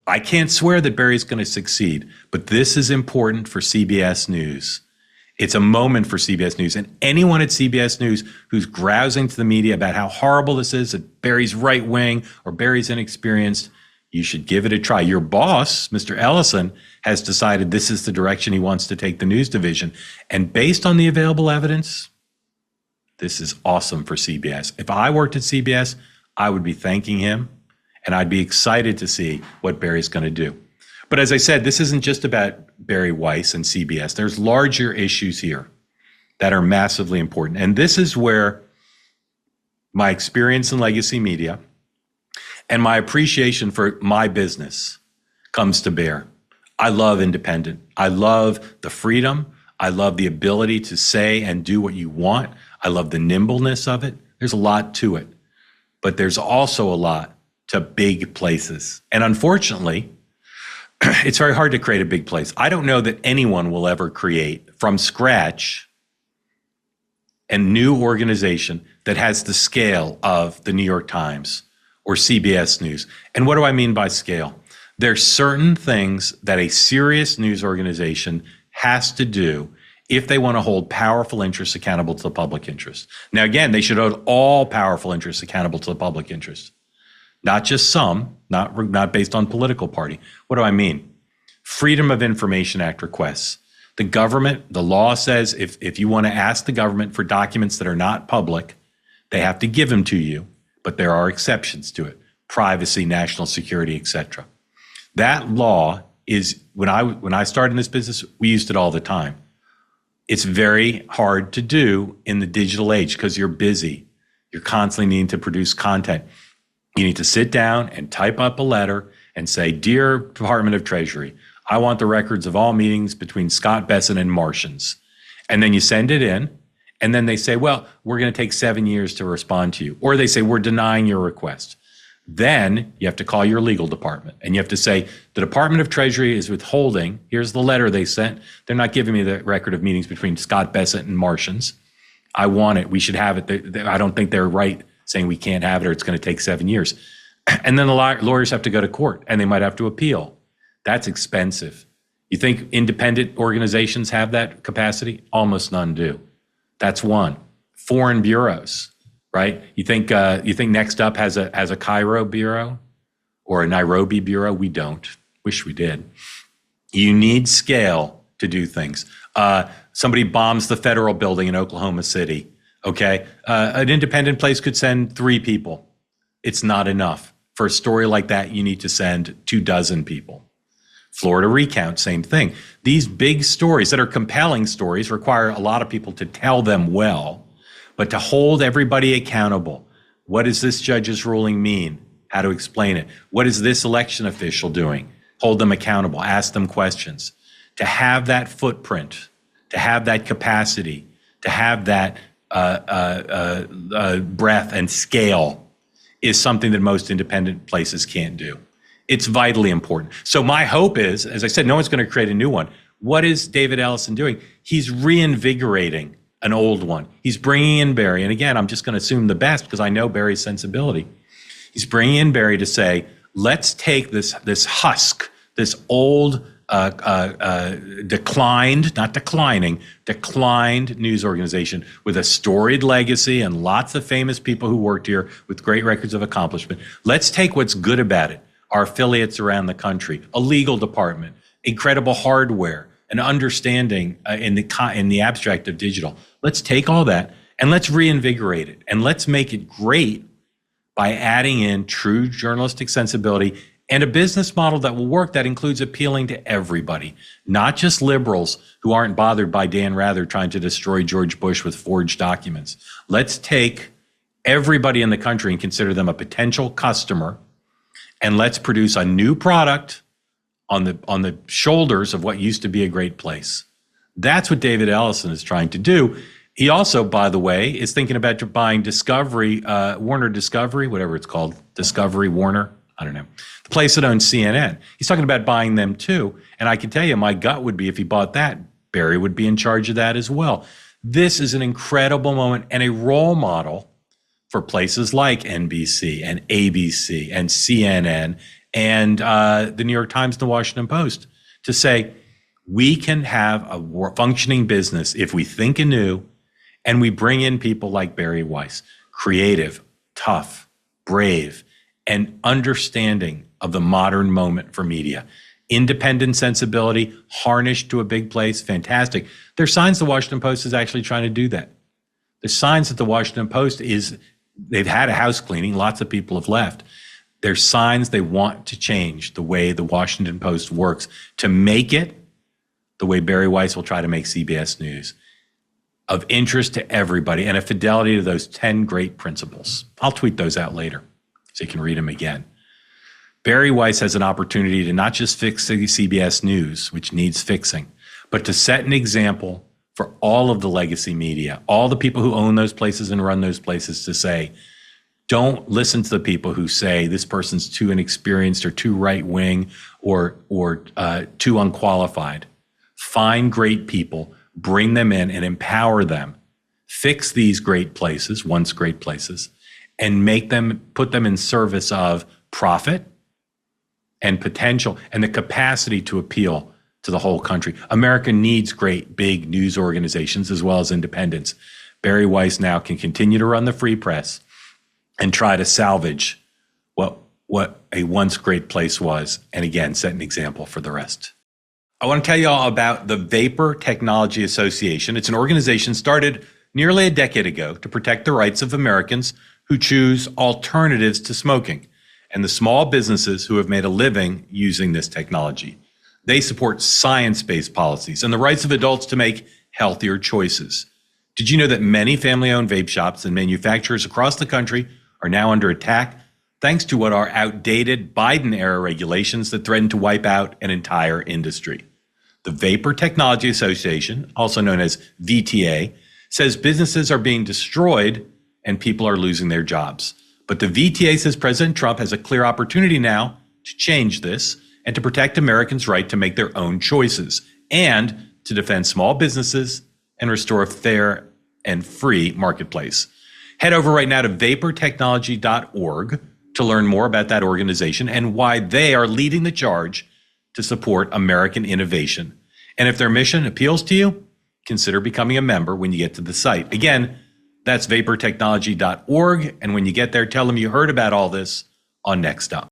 I can't swear that Bari's going to succeed, but this is important for CBS News. It's a moment for CBS News. And anyone at CBS News who's grousing to the media about how horrible this is, that Bari's right wing or Bari's inexperienced, you should give it a try. Your boss, Mr. Ellison, has decided this is the direction he wants to take the news division. And based on the available evidence, this is awesome for CBS. If I worked at CBS, I would be thanking him, and I'd be excited to see what Bari's going to do. But as I said, this isn't just about Bari Weiss and CBS. There's larger issues here that are massively important. And this is where my experience in legacy media and my appreciation for my business comes to bear. I love independent. I love the freedom. I love the ability to say and do what you want. I love the nimbleness of it. There's a lot to it, but there's also a lot to big places. And unfortunately, it's very hard to create a big place. I don't know that anyone will ever create from scratch a new organization that has the scale of the New York Times or CBS News. And what do I mean by scale? There's certain things that a serious news organization has to do if they want to hold powerful interests accountable to the public interest. Now, again, they should hold all powerful interests accountable to the public interest, not just some, not based on political party. What do I mean? Freedom of Information Act requests. The government, the law says if you want to ask the government for documents that are not public, they have to give them to you, but there are exceptions to it. Privacy, national security, etc. That law is, when I started in this business, we used it all the time. It's very hard to do in the digital age because you're busy. You're constantly needing to produce content. You need to sit down and type up a letter and say, "Dear Department of Treasury, I want the records of all meetings between Scott Bessent and Martians." And then you send it in, and then they say, "Well, we're going to take 7 years to respond to you." Or they say, "We're denying your request." Then you have to call your legal department and you have to say, "The Department of Treasury is withholding. Here's the letter they sent. They're not giving me the record of meetings between Scott Bessent and Martians. I want it. We should have it. I don't think they're right saying we can't have it or it's going to take 7 years." And then the lawyers have to go to court and they might have to appeal. That's expensive. You think independent organizations have that capacity? Almost none do. That's one. Foreign bureaus, right? You think Next Up has a Cairo bureau or a Nairobi bureau? We don't. Wish we did. You need scale to do things. Somebody bombs the federal building in Oklahoma City. Okay, an independent place could send 3 people. It's not enough. For a story like that, you need to send 24 people. Florida recount, same thing. These big stories that are compelling stories require a lot of people to tell them well, but to hold everybody accountable. What does this judge's ruling mean? How to explain it? What is this election official doing? Hold them accountable, ask them questions. To have that footprint, to have that capacity, to have that breadth and scale is something that most independent places can't do. It's vitally important. So my hope is, as I said, no one's going to create a new one. What is David Ellison doing? He's reinvigorating an old one. He's bringing in Bari. And again, I'm just going to assume the best because I know Bari's sensibility. He's bringing in Bari to say, let's take this husk, this old declined news organization with a storied legacy and lots of famous people who worked here with great records of accomplishment. Let's take what's good about it, our affiliates around the country, a legal department, incredible hardware, an understanding in the abstract of digital. Let's take all that and let's reinvigorate it and let's make it great by adding in true journalistic sensibility and a business model that will work that includes appealing to everybody, not just liberals who aren't bothered by Dan Rather trying to destroy George Bush with forged documents. Let's take everybody in the country and consider them a potential customer, and let's produce a new product on the shoulders of what used to be a great place. That's what David Ellison is trying to do. He also, by the way, is thinking about buying Discovery, Warner Discovery, whatever it's called, Discovery Warner, I don't know, the place that owns CNN. He's talking about buying them too. And I can tell you, my gut would be if he bought that, Bari would be in charge of that as well. This is an incredible moment and a role model for places like NBC and ABC and CNN and the New York Times and the Washington Post to say, we can have a functioning business if we think anew and we bring in people like Bari Weiss, creative, tough, brave, and understanding of the modern moment for media. Independent sensibility, harnessed to a big place, fantastic. There's signs the Washington Post is actually trying to do that. There's signs that the Washington Post they've had a house cleaning, lots of people have left. There's signs they want to change the way the Washington Post works to make it the way Bari Weiss will try to make CBS News, of interest to everybody and a fidelity to those 10 great principles. I'll tweet those out later so you can read them again. Bari Weiss has an opportunity to not just fix the CBS News, which needs fixing, but to set an example for all of the legacy media, all the people who own those places and run those places, to say, don't listen to the people who say this person's too inexperienced or too right-wing or too unqualified. Find great people, bring them in and empower them, fix these great places, once great places, and put them in service of profit and potential and the capacity to appeal to the whole country. America needs great big news organizations as well as independents. Bari Weiss now can continue to run the free press and try to salvage what a once great place was, and again, set an example for the rest. I want to tell you all about the Vapor Technology Association. It's an organization started nearly a decade ago to protect the rights of Americans who choose alternatives to smoking and the small businesses who have made a living using this technology. They support science-based policies and the rights of adults to make healthier choices. Did you know that many family-owned vape shops and manufacturers across the country are now under attack thanks to what are outdated Biden-era regulations that threaten to wipe out an entire industry? The Vapor Technology Association, also known as VTA, says businesses are being destroyed and people are losing their jobs. But the VTA says President Trump has a clear opportunity now to change this and to protect Americans' right to make their own choices and to defend small businesses and restore a fair and free marketplace. Head over right now to vaportechnology.org to learn more about that organization and why they are leading the charge to support American innovation. And if their mission appeals to you, consider becoming a member when you get to the site. Again, that's vaportechnology.org. And when you get there, tell them you heard about all this on Next Up.